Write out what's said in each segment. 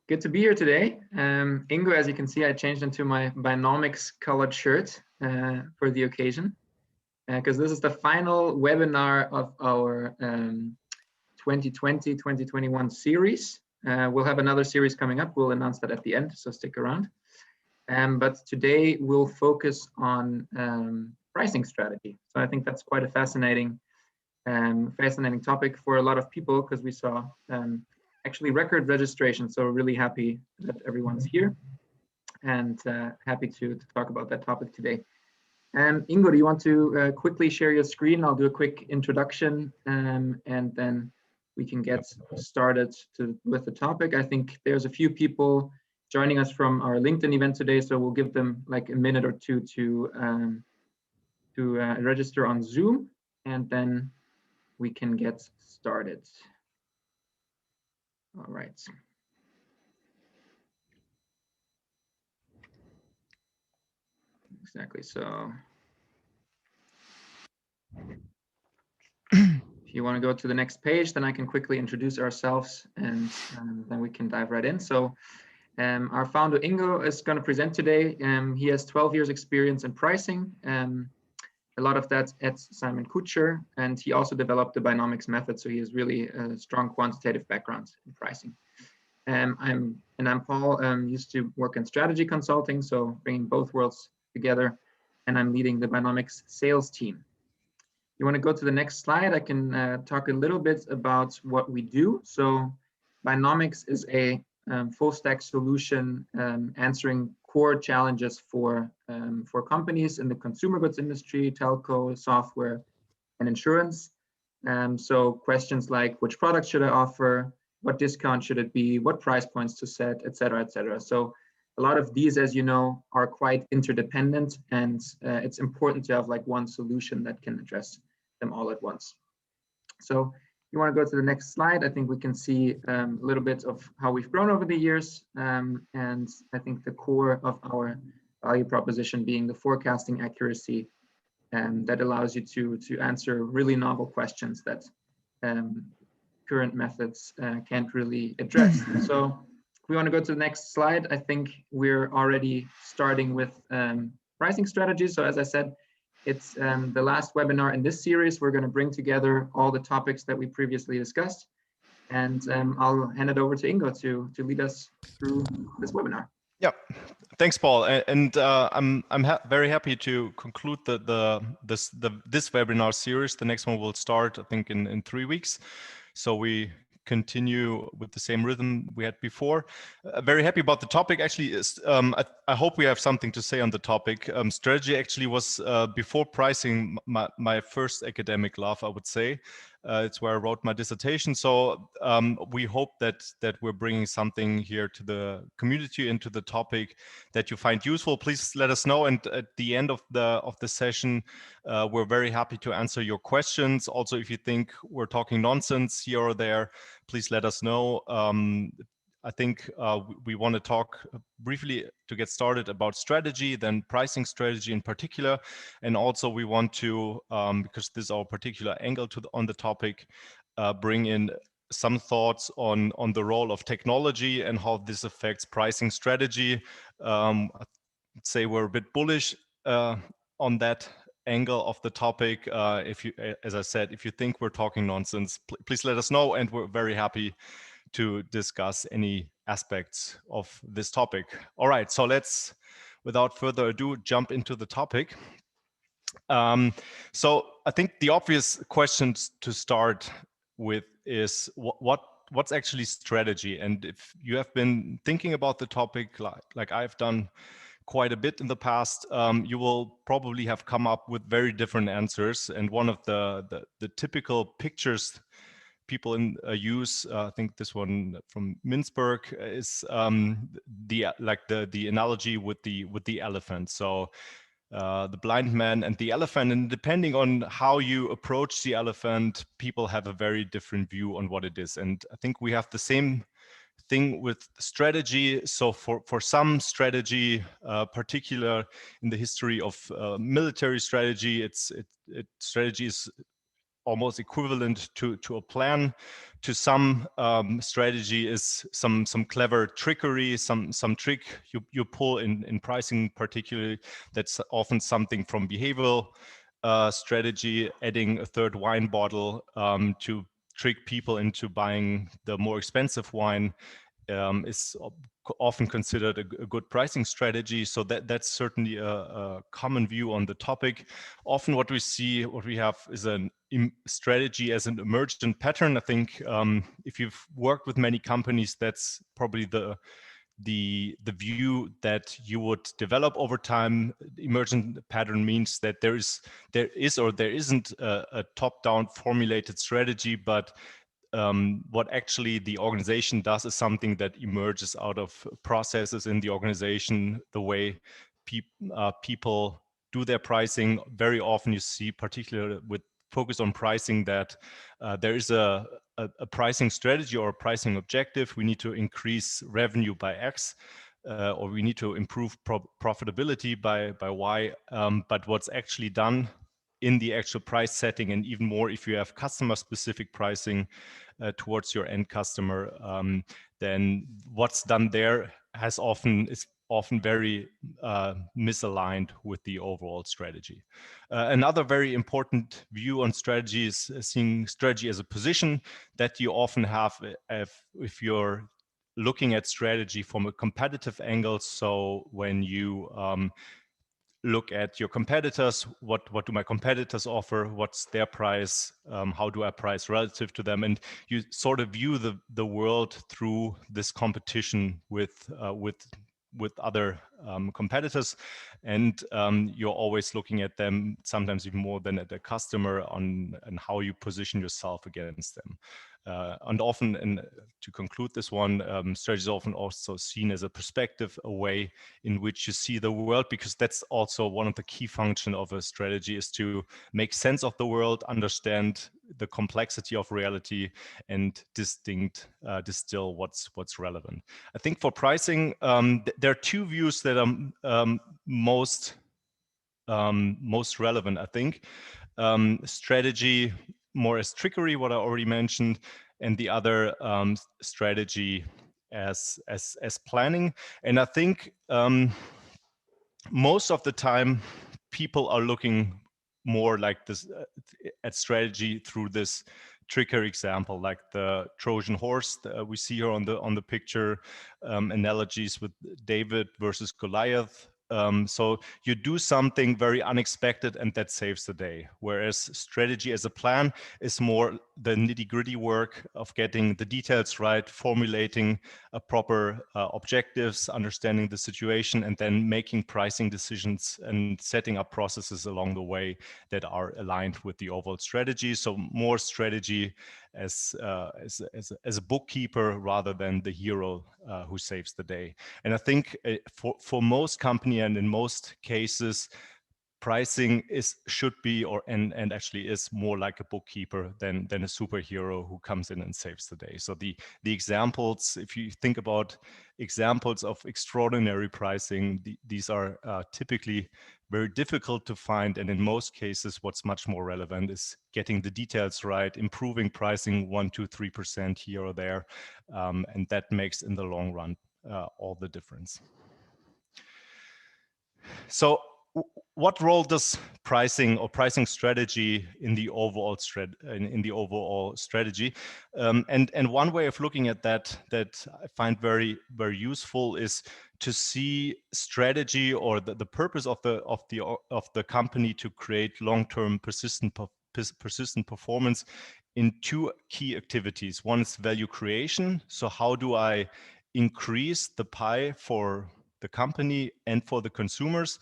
Good to be here today. Ingo, as you can see, I changed into my Buynomics colored shirt for the occasion, because this is the final webinar of our 2020-2021 series. We'll have another series coming up. We'll announce that at the end, so stick around. But today we'll focus on pricing strategy. So I think that's quite a fascinating topic for a lot of people, because we saw actually record registration. So really happy that everyone's here and happy to talk about that topic today. Ingo, do you want to quickly share your screen? I'll do a quick introduction and then we can get started with the topic. I think there's a few people joining us from our LinkedIn event today, so we'll give them like a minute or two to register on Zoom, and then we can get started. All right. Exactly. So if you want to go to the next page, then I can quickly introduce ourselves and then we can dive right in. So our founder Ingo is going to present today. He has 12 years experience in pricing. A lot of that at Simon Kucher, and he also developed the Buynomics method. So he has really a strong quantitative background in pricing. I'm Paul. Used to work in strategy consulting, so bringing both worlds together, and I'm leading the Buynomics sales team. You want to go to the next slide? I can talk a little bit about what we do. So Buynomics is a full stack solution answering core challenges for companies in the consumer goods industry, telco, software, and insurance. So questions like which product should I offer, what discount should it be, what price points to set, et cetera, et cetera. So a lot of these, as you know, are quite interdependent, and it's important to have like one solution that can address them all at once. So you want to go to the next slide. I think we can see a little bit of how we've grown over the years. And I think the core of our value proposition being the forecasting accuracy that allows you to answer really novel questions that current methods can't really address. So if we want to go to the next slide, I think we're already starting with pricing strategies. So as I said, it's the last webinar in this series. We're going to bring together all the topics that we previously discussed, and I'll hand it over to Ingo to lead us through this webinar. Yeah, thanks, Paul. And I'm very happy to conclude this webinar series. The next one will start, I think, in 3 weeks. So we continue with the same rhythm we had before. Very happy about the topic. Actually, I hope we have something to say on the topic. Strategy actually was before pricing my first academic love, I would say. It's where I wrote my dissertation. So we hope that we're bringing something here to the community and to the topic that you find useful. Please let us know. And at the end of the session, we're very happy to answer your questions. Also, if you think we're talking nonsense here or there, please let us know. I think we want to talk briefly to get started about strategy, then pricing strategy in particular. And also we want to, because this is our particular angle on the topic, bring in some thoughts on the role of technology and how this affects pricing strategy. I'd say we're a bit bullish on that angle of the topic. If you, as I said, if you think we're talking nonsense, please let us know, and we're very happy to discuss any aspects of this topic. All right, so let's, without further ado, jump into the topic. So I think the obvious questions to start with is what's actually strategy? And if you have been thinking about the topic like I've done quite a bit in the past, you will probably have come up with very different answers. And one of the typical pictures people use, I think this one from Mintzberg, is the analogy with the elephant. So the blind man and the elephant, and depending on how you approach the elephant, people have a very different view on what it is. And I think we have the same thing with strategy. So for some strategy, particular in the history of military strategy, strategy is almost equivalent to a plan. To some, strategy is some clever trickery, some trick you pull in pricing particularly. That's often something from behavioral strategy, adding a third wine bottle to trick people into buying the more expensive wine is often considered a good pricing strategy. So that's certainly a common view on the topic. Often what we have is a strategy as an emergent pattern. I think if you've worked with many companies, that's probably the view that you would develop over time. Emergent pattern means that there is or there isn't a top-down formulated strategy, but what actually the organization does is something that emerges out of processes in the organization, the way people do their pricing. Very often you see, particularly with focus on pricing, that there is a pricing strategy or a pricing objective. We need to increase revenue by X, or we need to improve profitability by Y. But what's actually done in the actual price setting, and even more if you have customer specific pricing towards your end customer, then what's done there is often very misaligned with the overall strategy. Another very important view on strategy is seeing strategy as a position that you often have if you're looking at strategy from a competitive angle. So when you look at your competitors, what do my competitors offer, what's their price, how do I price relative to them, and you sort of view the world through this competition with other competitors, and you're always looking at them, sometimes even more than at the customer, on and how you position yourself against them. And often, and to conclude this one, strategy is often also seen as a perspective, a way in which you see the world, because that's also one of the key functions of a strategy, is to make sense of the world, understand the complexity of reality, and distill what's relevant. I think for pricing, there are two views that are most relevant. I think strategy more as trickery, what I already mentioned, and the other strategy as planning. And I think most of the time people are looking more like this at strategy through this trickery example, like the Trojan horse we see here on the picture, analogies with David versus Goliath. So you do something very unexpected and that saves the day. Whereas strategy as a plan is more the nitty-gritty work of getting the details right, formulating a proper objectives, understanding the situation, and then making pricing decisions and setting up processes along the way that are aligned with the overall strategy. So more strategy as a bookkeeper rather than the hero who saves the day. And I think for most company and in most cases, pricing should be and actually is more like a bookkeeper than a superhero who comes in and saves the day. So the examples, if you think about examples of extraordinary pricing, these are typically very difficult to find, and in most cases what's much more relevant is getting the details right, improving pricing 1%, 2%, 3% here or there, and that makes in the long run all the difference. So what role does pricing or pricing strategy in the overall strategy? And one way of looking at that I find very, very useful is to see strategy or the purpose of the company to create long-term persistent performance in two key activities. One is value creation. So how do I increase the pie for the company and for the consumers?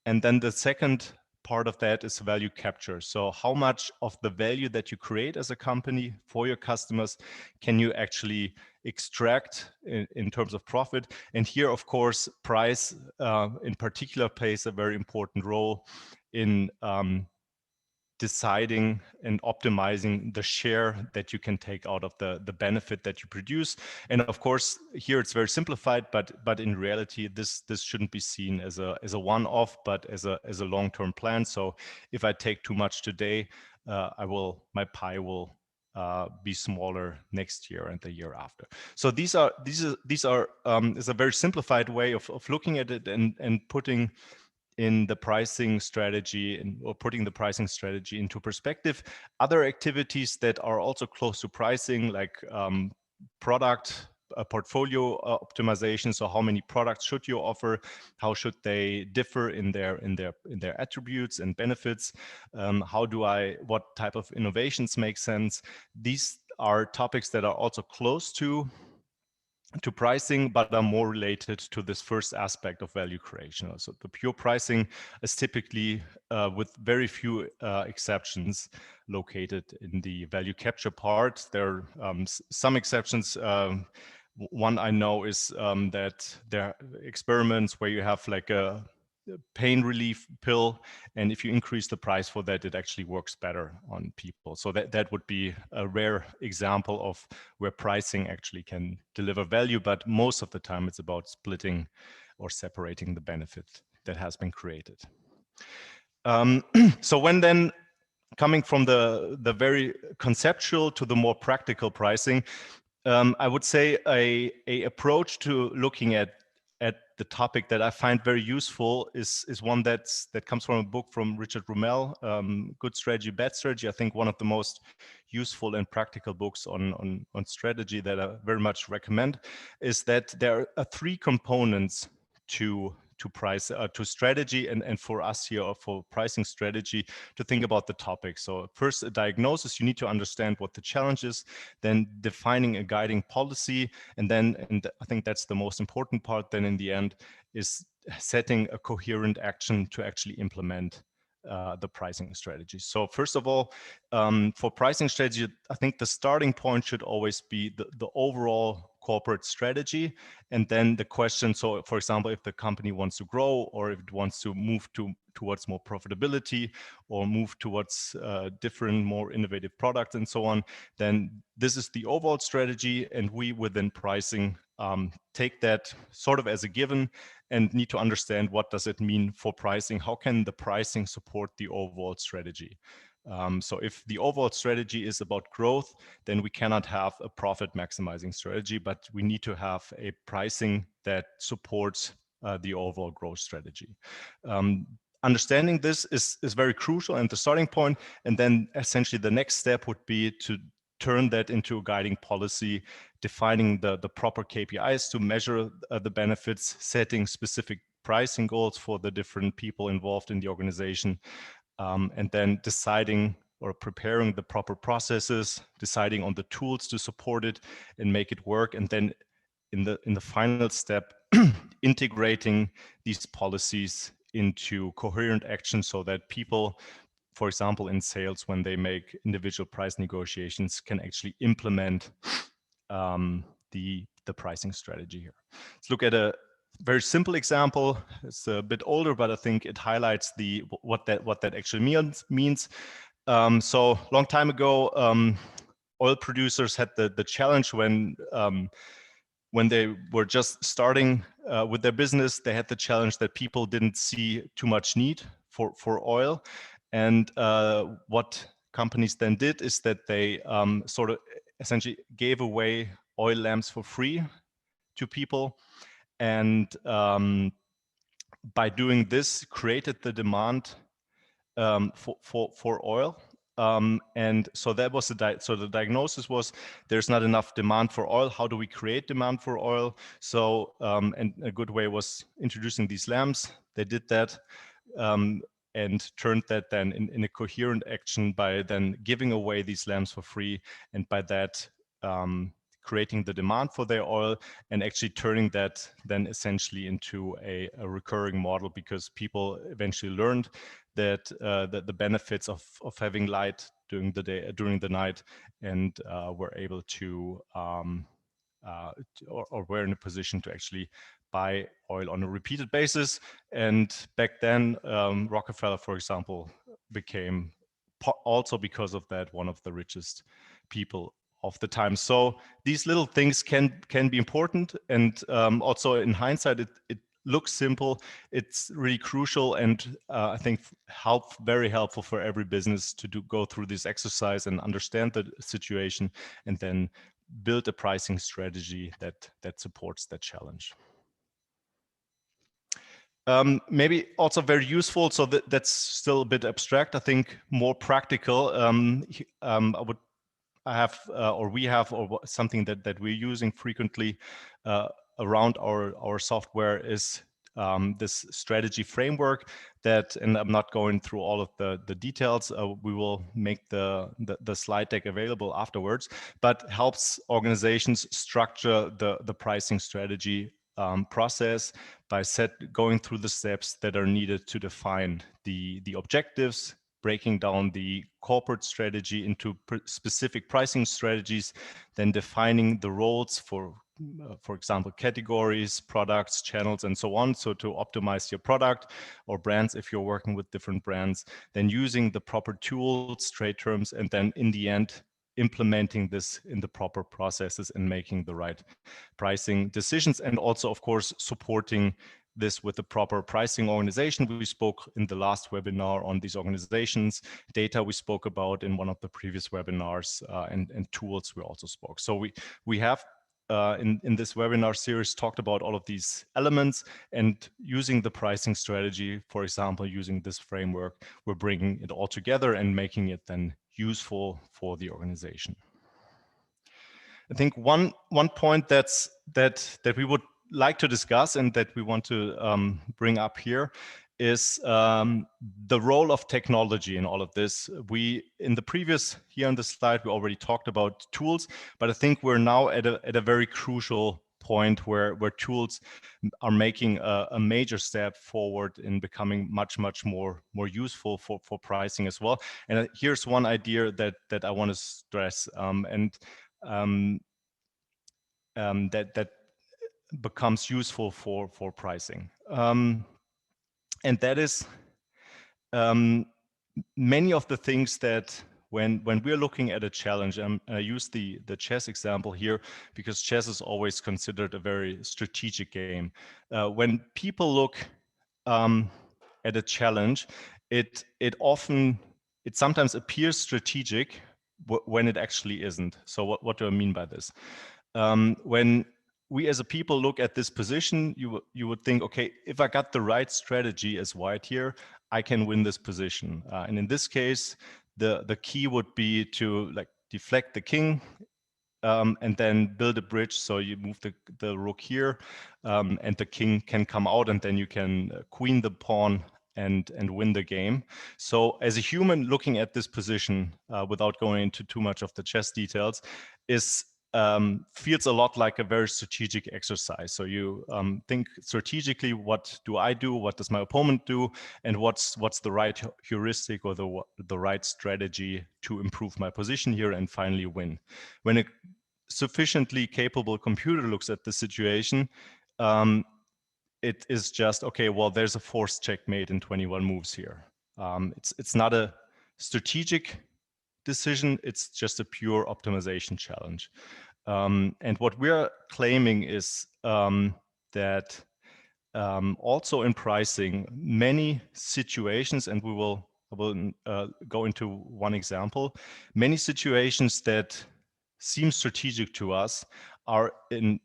And then the second part of that is value capture. So how much of the value that you create as a company for your customers can you actually extract in terms of profit? And here, of course, price in particular plays a very important role in deciding and optimizing the share that you can take out of the benefit that you produce. And of course, here it's very simplified, but in reality, this shouldn't be seen as a one-off, but as a long-term plan. So if I take too much today, my pie will be smaller next year and the year after. So these are is a very simplified way of looking at it and putting in the pricing strategy or putting the pricing strategy into perspective. Other activities that are also close to pricing, like product portfolio optimization. So how many products should you offer? How should they differ in their attributes and benefits? What type of innovations make sense? These are topics that are also close to pricing, but are more related to this first aspect of value creation. So the pure pricing is typically, with very few exceptions, located in the value capture part. There are some exceptions. One I know is that there are experiments where you have like a pain relief pill, and if you increase the price for that, it actually works better on people. So that would be a rare example of where pricing actually can deliver value, but most of the time it's about splitting or separating the benefit that has been created. So when then coming from the very conceptual to the more practical pricing, I would say a approach to looking at the topic that I find very useful is one that comes from a book from Richard Rummel, Good Strategy, Bad Strategy. I think one of the most useful and practical books on strategy that I very much recommend is that there are three components to price, to strategy, and for us here, or for pricing strategy, to think about the topic. So first, a diagnosis. You need to understand what the challenge is, then defining a guiding policy, and then, and I think that's the most important part, then in the end, is setting a coherent action to actually implement the pricing strategy. So first of all, for pricing strategy, I think the starting point should always be the overall corporate strategy, and then the question. So for example, if the company wants to grow, or if it wants to move towards more profitability, or move towards different, more innovative products and so on, then this is the overall strategy, and we within pricing take that sort of as a given and need to understand what does it mean for pricing. How can the pricing support the overall strategy? So if the overall strategy is about growth, then we cannot have a profit maximizing strategy, but we need to have a pricing that supports the overall growth strategy. Understanding this is very crucial and the starting point. And then essentially the next step would be to turn that into a guiding policy, defining the proper KPIs to measure the benefits, setting specific pricing goals for the different people involved in the organization, and then deciding or preparing the proper processes, deciding on the tools to support it and make it work, and then in the final step, integrating these policies into coherent action so that people, for example, in sales, when they make individual price negotiations, can actually implement the pricing strategy here. Let's look at a very simple example. It's a bit older, but I think it highlights what that actually means. So long time ago, oil producers had the challenge when they were just starting with their business. They had the challenge that people didn't see too much need for oil, and what companies then did is that they sort of essentially gave away oil lamps for free to people, and by doing this, created the demand for oil. And so that was the diagnosis was there's not enough demand for oil. How do we create demand for oil? So and a good way was introducing these lamps. They did that and turned that then in a coherent action by then giving away these lamps for free, and by that creating the demand for their oil, and actually turning that then essentially into a recurring model, because people eventually learned that the benefits of having light during the day, during the night, and were able to or were in a position to actually buy oil on a repeated basis. And back then, Rockefeller, for example, became also because of that, one of the richest people of the time. So these little things can be important, and also in hindsight, it looks simple. It's really crucial, and I think very helpful for every business to go through this exercise and understand the situation, and then build a pricing strategy that supports that challenge. Maybe also very useful, so that's still a bit abstract. I think more practical. I have, or we have, or something that we're using frequently around our software is this strategy framework that, and I'm not going through all of the details. We will make the slide deck available afterwards, but helps organizations structure the pricing strategy process by going through the steps that are needed to define the objectives, breaking down the corporate strategy into specific pricing strategies, then defining the roles for example, categories, products, channels, and so on. So to optimize your product or brands, if you're working with different brands, then using the proper tools, trade terms, and then in the end, implementing this in the proper processes and making the right pricing decisions. And also, of course, supporting this with the proper pricing organization. We spoke in the last webinar on these organizations, data we spoke about in one of the previous webinars, and tools we also spoke. So we have in this webinar series talked about all of these elements, and using the pricing strategy, for example, using this framework, we're bringing it all together and making it then useful for the organization. I think one point that we would like to discuss and that we want to bring up here is the role of technology in all of this. In the previous, here on the slide, we already talked about tools, but I think we're now at a very crucial point where tools are making a major step forward in becoming much more useful for pricing as well. And here's one idea that I want to stress, that becomes useful for pricing, and that is many of the things that when we're looking at a challenge, I use the chess example here because chess is always considered a very strategic game. When people look at a challenge, it sometimes appears strategic when it actually isn't. So what do I mean by this? When we as a people look at this position, you would think, okay, if I got the right strategy as white here, I can win this position. And in this case, the key would be to like deflect the king, and then build a bridge. So you move the rook here, and the king can come out, and then you can queen the pawn and win the game. So as a human looking at this position, without going into too much of the chess details, feels a lot like a very strategic exercise. So you think strategically, what do I do? What does my opponent do? And what's the right heuristic or the right strategy to improve my position here and finally win? When a sufficiently capable computer looks at the situation, it is just, okay, well, there's a forced checkmate in 21 moves here. It's not a strategic decision, it's just a pure optimization challenge. And what we're claiming is that also in pricing, many situations, and I will go into one example, many situations that seem strategic to us are in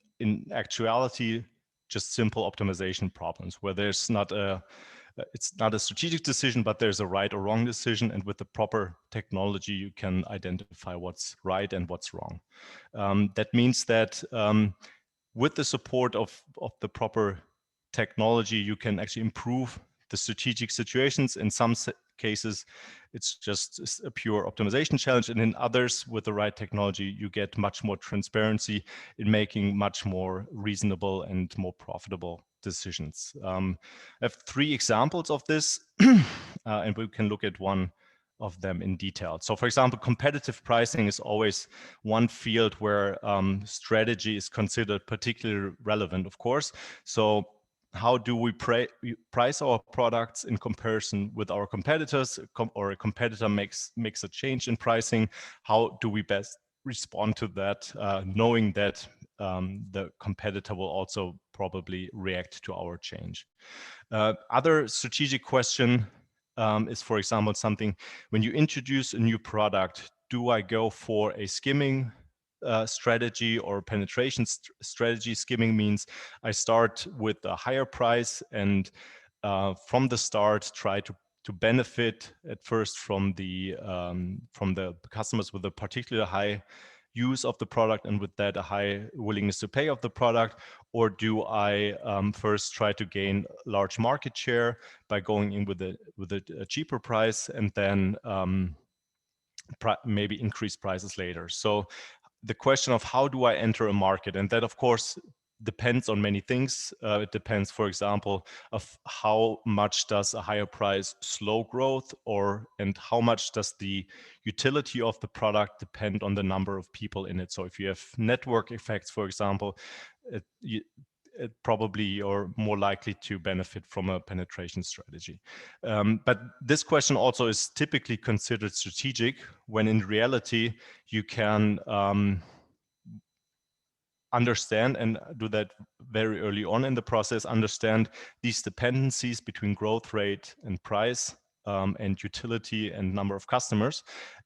actuality just simple optimization problems where it's not a strategic decision, but there's a right or wrong decision. And with the proper technology, you can identify what's right and what's wrong. That means that with the support of the proper technology, you can actually improve the strategic situations. In some cases, it's just a pure optimization challenge. And in others, with the right technology, you get much more transparency in making much more reasonable and more profitable decisions. I have 3 examples of this, and we can look at one of them in detail. So for example, competitive pricing is always one field where strategy is considered particularly relevant, of course. So how do we price our products in comparison with our competitors, or a competitor makes a change in pricing? How do we best respond to that, knowing that the competitor will also probably react to our change? Other strategic question is, for example, something when you introduce a new product, do I go for a skimming strategy or penetration strategy? Skimming means I start with a higher price and from the start try to benefit at first from the customers with a particular high use of the product, and with that a high willingness to pay of the product? Or do I first try to gain large market share by going in with a cheaper price, and then maybe increase prices later? So the question of how do I enter a market, and that of course depends on many things. It depends, for example, of how much does a higher price slow growth, and how much does the utility of the product depend on the number of people in it. So if you have network effects, for example, it probably you're more likely to benefit from a penetration strategy. But this question also is typically considered strategic, when in reality you can understand, and do that very early on in the process, understand these dependencies between growth rate and price, and utility and number of customers,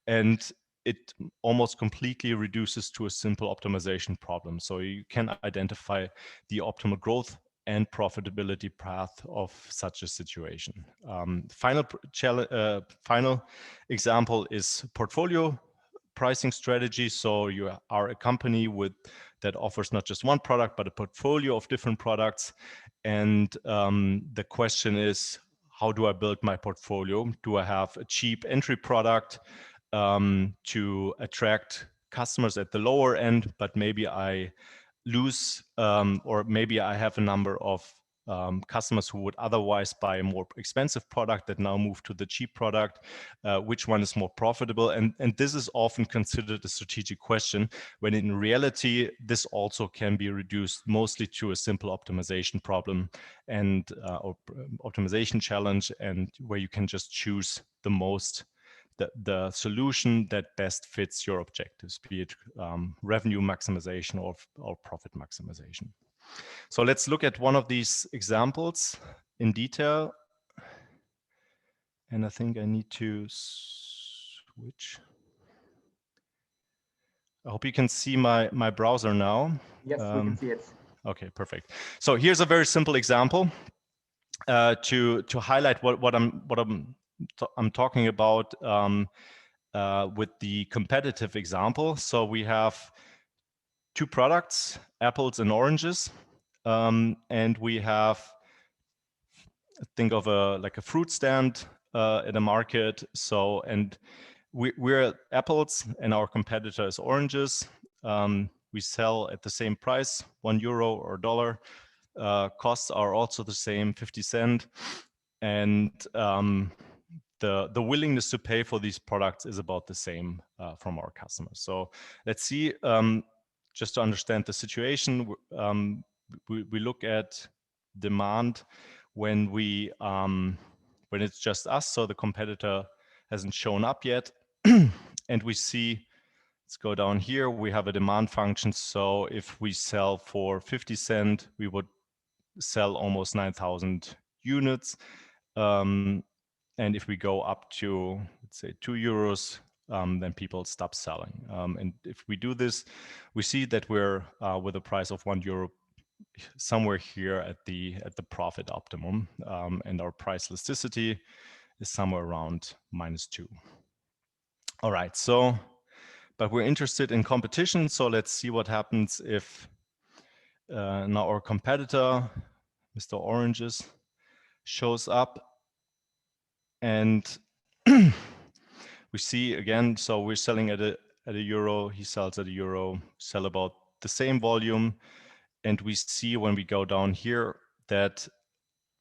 and it almost completely reduces to a simple optimization problem. So you can identify the optimal growth and profitability path of such a situation. Final example is portfolio pricing strategy. So you are a company that offers not just one product, but a portfolio of different products. And the question is, how do I build my portfolio? Do I have a cheap entry product to attract customers at the lower end, but maybe I lose, or maybe I have a number of customers who would otherwise buy a more expensive product that now move to the cheap product? Which one is more profitable? And this is often considered a strategic question, when in reality, this also can be reduced mostly to a simple optimization problem and or optimization challenge, and where you can just choose the solution that best fits your objectives, be it revenue maximization or profit maximization. So let's look at one of these examples in detail. And I think I need to switch. I hope you can see my browser now. Yes, we can see it. Okay, perfect. So here's a very simple example to highlight what I'm talking about with the competitive example. So we have two products, apples and oranges, and we have, think of like a fruit stand at a market. So, and we're apples and our competitor is oranges. We sell at the same price, €1 or $1. Costs are also the same, 50 cents. And the willingness to pay for these products is about the same from our customers. So let's see, just to understand the situation, we look at demand when it's just us, so the competitor hasn't shown up yet. And we see, let's go down here, we have a demand function. So if we sell for 50 cents, we would sell almost 9,000 units. And if we go up to, let's say, €2, then people stop selling. And if we do this, we see that we're with a price of €1 somewhere here at the profit optimum, and our price elasticity is somewhere around -2. All right, so, but we're interested in competition, so let's see what happens if now our competitor, Mr. Oranges, shows up, and we see again, so we're selling at a euro, he sells at a euro, sell about the same volume. And we see when we go down here that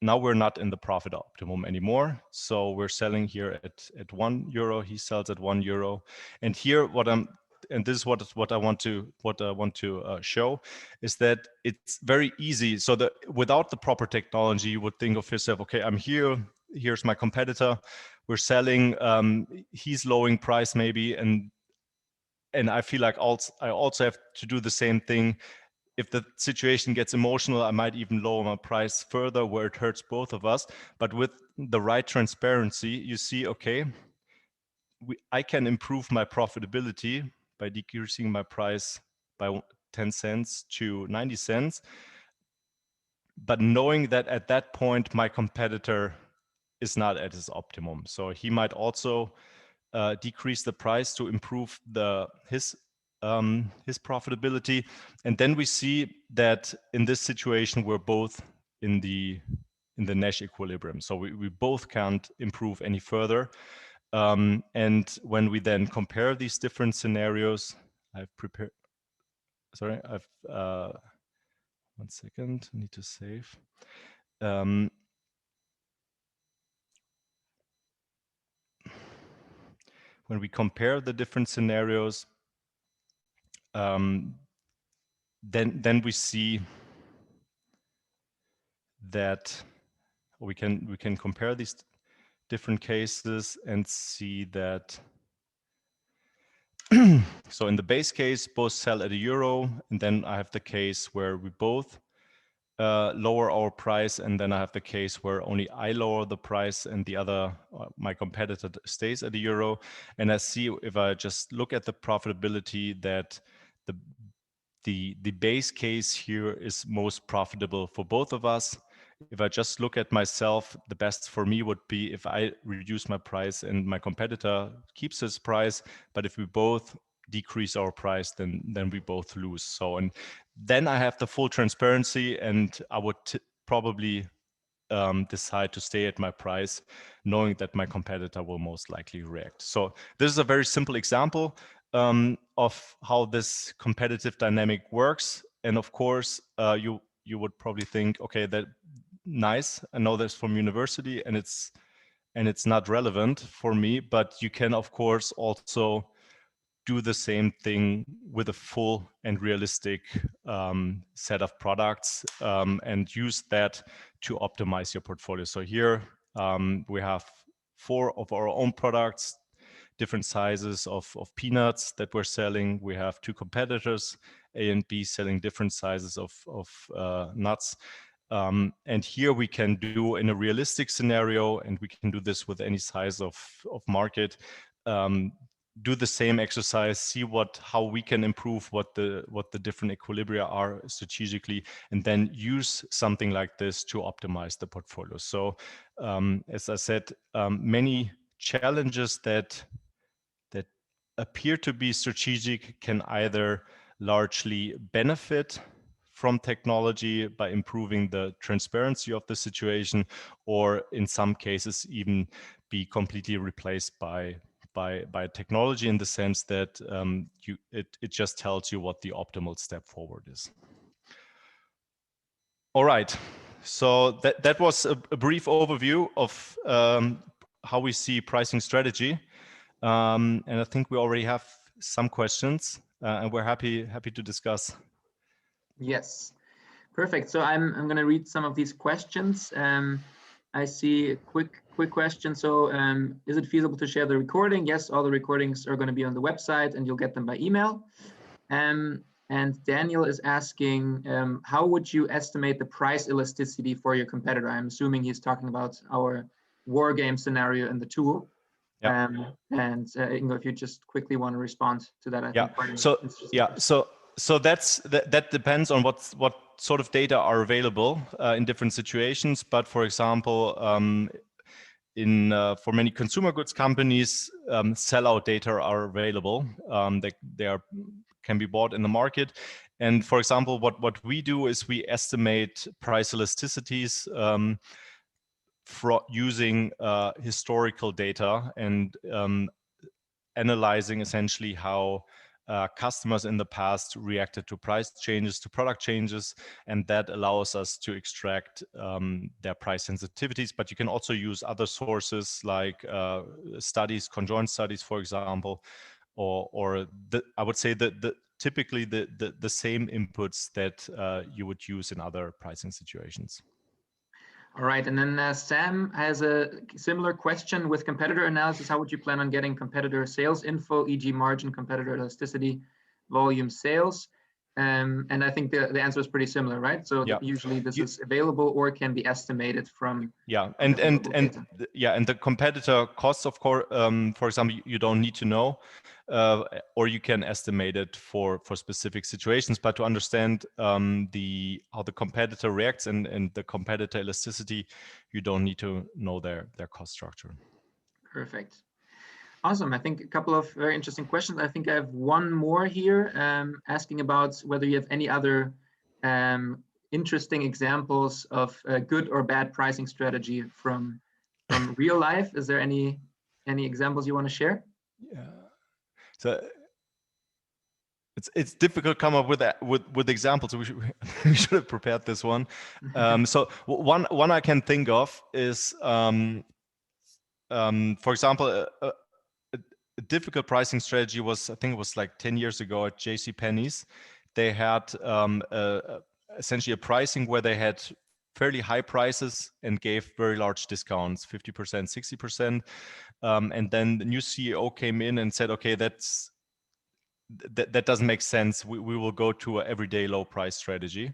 now we're not in the profit optimum anymore. So we're selling here at €1, he sells at €1. And here what I'm and this is what I want to show, is that it's very easy. So that without the proper technology, you would think of yourself, okay, I'm here. Here's my competitor. We're selling. He's lowering price maybe, and I feel like I also have to do the same thing. If the situation gets emotional, I might even lower my price further where it hurts both of us. But with the right transparency, you see, okay, I can improve my profitability by decreasing my price by 10 cents to 90 cents. But knowing that at that point, my competitor is not at his optimum. So he might also decrease the price to improve his profitability. And then we see that in this situation, we're both in the Nash equilibrium. So we both can't improve any further. And when we then compare these different scenarios, I've prepared, sorry, I've, one second, I need to save. When we compare the different scenarios, then we see that we can compare these different cases and see that so in the base case, both sell at €1, and then I have the case where we both lower our price, and then I have the case where only I lower the price and the other, my competitor stays at €1. And I see, if I just look at the profitability, that the base case here is most profitable for both of us. If I just look at myself, the best for me would be if I reduce my price and my competitor keeps his price. But if we both decrease our price, then we both lose. So, and then I have the full transparency, and I would probably decide to stay at my price, knowing that my competitor will most likely react. So this is a very simple example of how this competitive dynamic works. And of course, you would probably think, okay, that nice. I know this from university, and it's not relevant for me. But you can, of course, also do the same thing with a full and realistic set of products and use that to optimize your portfolio. So here we have 4 of our own products, different sizes of peanuts that we're selling. We have 2 competitors, A and B, selling different sizes of nuts. And here we can do in a realistic scenario, and we can do this with any size of market, do the same exercise, see how we can improve what the different equilibria are strategically, and then use something like this to optimize the portfolio. So as I said, many challenges that appear to be strategic can either largely benefit from technology by improving the transparency of the situation, or in some cases even be completely replaced by technology, in the sense that it just tells you what the optimal step forward is. All right, so that was a brief overview of how we see pricing strategy, and I think we already have some questions, and we're happy to discuss. Yes, perfect. So I'm going to read some of these questions. I see a quick question. So is it feasible to share the recording? Yes, all the recordings are going to be on the website, and you'll get them by email. And Daniel is asking, how would you estimate the price elasticity for your competitor? I'm assuming he's talking about our war game scenario in the tool. Yep. And Ingo, if you just quickly want to respond to that, I think. So that depends on what sort of data are available in different situations. But for example, for many consumer goods companies, sellout data are available. They can be bought in the market. And for example, what we do is we estimate price elasticities using historical data and analyzing essentially how customers in the past reacted to price changes, to product changes, and that allows us to extract their price sensitivities. But you can also use other sources like studies, conjoint studies, for example, or I would say the typically the same inputs that you would use in other pricing situations. All right, and then Sam has a similar question with competitor analysis. How would you plan on getting competitor sales info, e.g. margin, competitor elasticity, volume, sales? And I think the answer is pretty similar, right? So usually this is available or can be estimated from and data. and the competitor costs, of course, for example, you don't need to know, or you can estimate it for specific situations. But to understand how the competitor reacts and the competitor elasticity, you don't need to know their cost structure. Perfect. Awesome. I think a couple of very interesting questions. I think I have one more here asking about whether you have any other interesting examples of good or bad pricing strategy from real life. Is there any examples you want to share? Yeah. So it's difficult to come up with examples. We should have prepared this one. So one I can think of is, for example, a difficult pricing strategy was, I think it was like 10 years ago at JCPenney's. They had essentially a pricing where they had fairly high prices and gave very large discounts, 50%, 60%. And then the new CEO came in and said, okay, that doesn't make sense. We will go to an everyday low price strategy.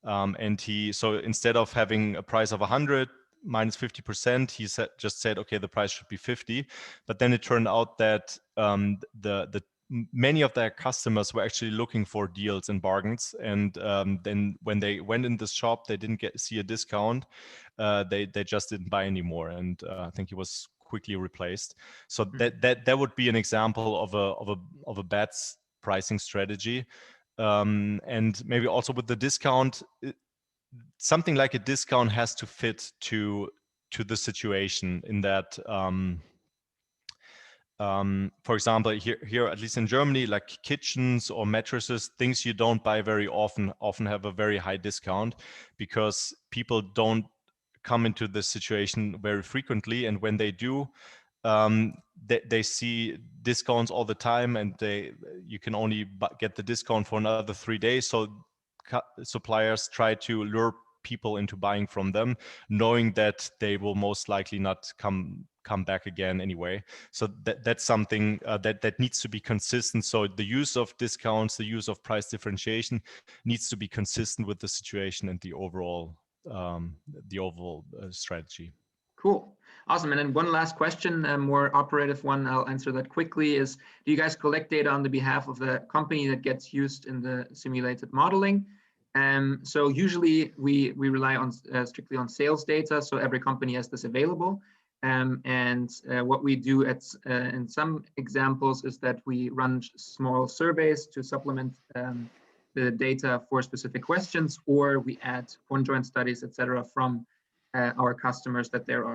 So instead of having a price of 100 minus 50%, he just said, okay, the price should be 50. But then it turned out that many of their customers were actually looking for deals and bargains. And then when they went in this shop, they didn't see a discount. They just didn't buy anymore. And I think he was quickly replaced. So that would be an example of a bad pricing strategy. And maybe also with the discount, something like a discount has to fit to the situation in that, for example, here, at least in Germany, like kitchens or mattresses, things you don't buy very often have a very high discount because people don't come into this situation very frequently. And when they do, they see discounts all the time, and you can only get the discount for another 3 days. So suppliers try to lure people into buying from them, knowing that they will most likely not come back again anyway. So that's something that needs to be consistent. So the use of discounts, the use of price differentiation needs to be consistent with the situation and the overall strategy. Cool. Awesome. And then one last question, a more operative one, I'll answer that quickly, is do you guys collect data on the behalf of the company that gets used in the simulated modeling? So usually we rely on strictly on sales data. So every company has this available. And what we do in some examples is that we run small surveys to supplement the data for specific questions, or we add conjoint studies, etc., from our customers that they're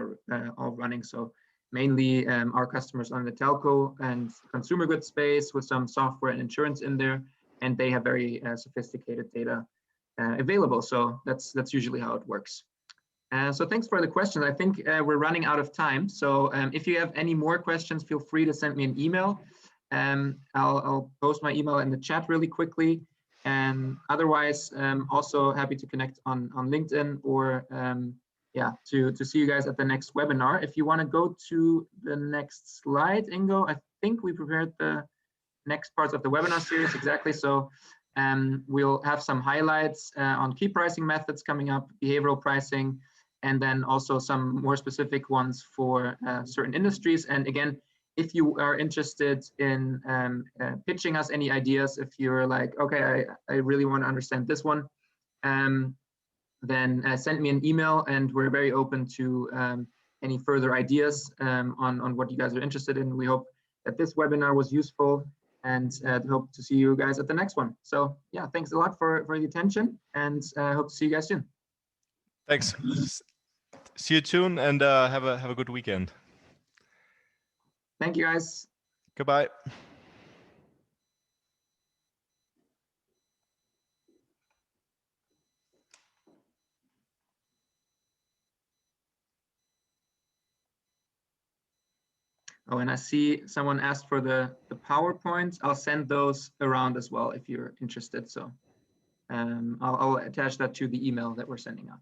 all running. So mainly our customers on the telco and consumer goods space with some software and insurance in there, and they have very sophisticated data available. So that's usually how it works. So thanks for the questions. I think we're running out of time. So if you have any more questions, feel free to send me an email. I'll post my email in the chat really quickly. And otherwise, also happy to connect on LinkedIn or to see you guys at the next webinar. If you want to go to the next slide, Ingo, I think we prepared the next parts of the webinar series exactly. So we'll have some highlights on key pricing methods coming up, behavioral pricing, and then also some more specific ones for certain industries. And again, if you are interested in pitching us any ideas, if you're like, okay, I really want to understand this one, then send me an email, and we're very open to any further ideas on what you guys are interested in. We hope that this webinar was useful, and hope to see you guys at the next one. So yeah, thanks a lot for the attention, and hope to see you guys soon. Thanks. See you soon, and have a good weekend. Thank you, guys. Goodbye. Oh, and I see someone asked for the PowerPoints. I'll send those around as well if you're interested. So I'll attach that to the email that we're sending out.